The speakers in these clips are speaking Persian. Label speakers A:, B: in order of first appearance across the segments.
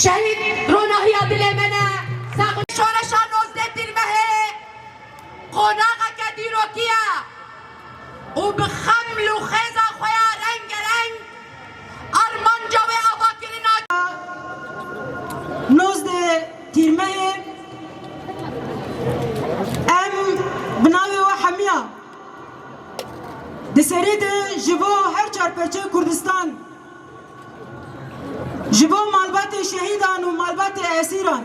A: شهید روناهی دلمنه ساقل شورشان نوزده مهه قناقه که دیروکیه و بخمل و خیزا خویا رنگ رنگ ارمان جوه آواکرین
B: نوزده تیرمه ام بناوی و حمیه دسری ده جبو هر چارپرچه کردستان جبو مالبات شهیدان و مالبات اسیران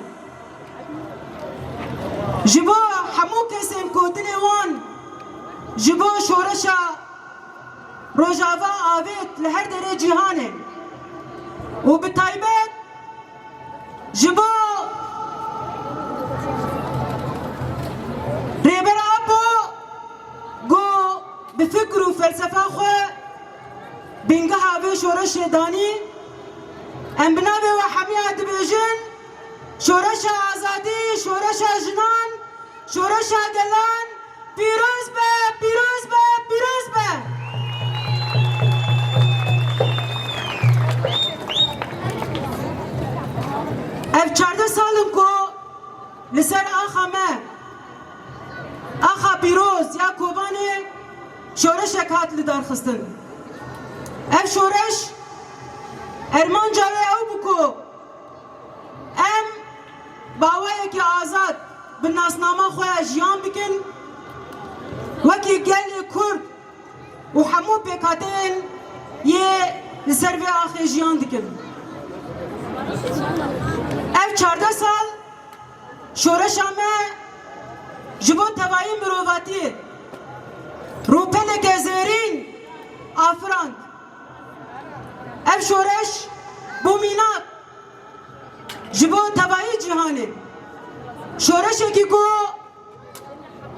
B: جبو همو کسیم کوتن وان جبو شورشا روجاوا آوید لهر در جهانه و بطایبت جبو ریبر آبو گو بفکر و فلسفه خواه بینگه هاوی شورش دانی ام بناوی و حمیه دبیجن شورش آزادی شورش جنان شورش دلان پیروز به پیروز به پیروز به اف 14 سالم کو لسر آخا ما آخا پیروز یا کوبانی شورش اکات لدار خستن اف شورش ارمان جاوه او بکو ام باوه که آزاد بالناسنامه خواه جیان بکن وکی گل کرد و حمو بکاتین یه لسروی آخی جیان دکن اف 14 سال شورش همه جبو توایی مروواتی روپل گزرین آفران اف شورش بومینات جبو تبایی جهانه شورش کی کو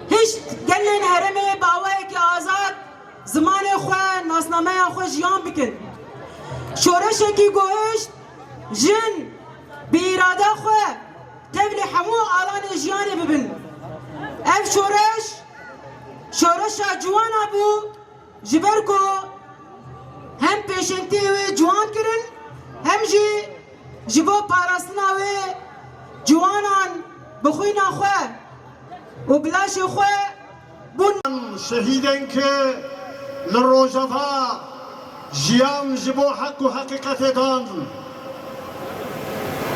B: هیچ گلین هرمه باوه که آزاد زمان خواه ناسنامه خواه جیان بکن شورش کی گوشت جن بیراده خواه تبل همو آلان جیانه ببن اف شورش جوان ابو جبر کو هم پیشنتی و جوان کرن هم جبو پاراستنا و جوانان بخوی نخواه و بلاش خواه بون
C: شهیدن که لروجفا جیان جبو حق و حقیقت دان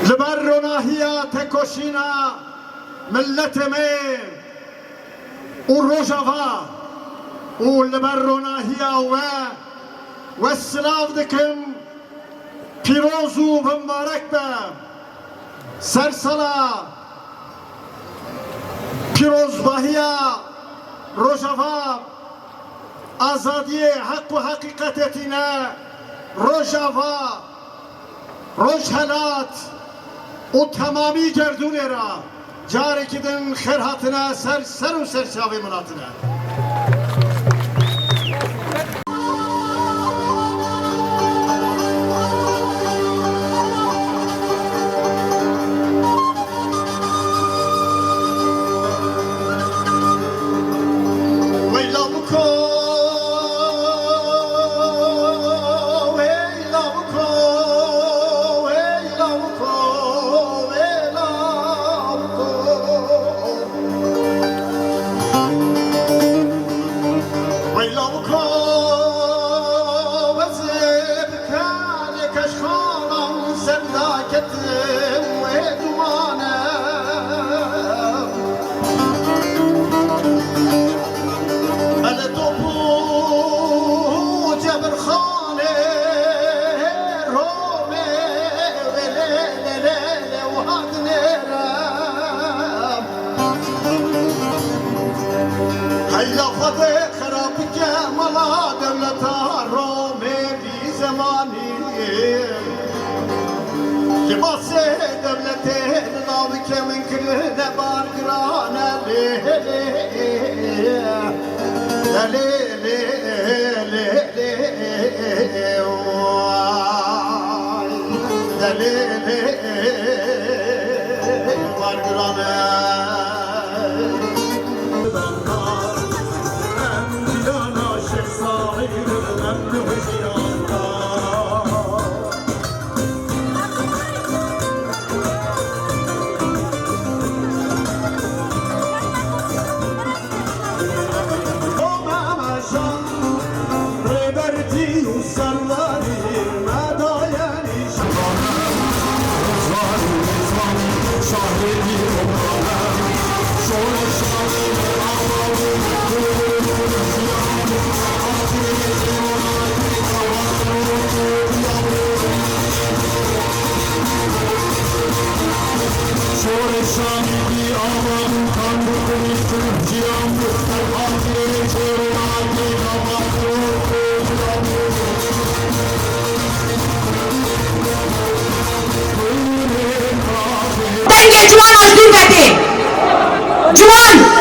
C: لبر روناهیا تکوشینا ملت می و روجفا و لبر روناهیا و السلاف دکم پیروز و مبارک به سرسلا پیروزباهی روجاوا آزادی حق و حقیقتتینا روجاوا روجهلات و تمامی گردونه را جاری کدن خیرهاتنا سر و سرچاوی مناتنا لباسه دولته ناوك من كل نبار قرانا
B: جوان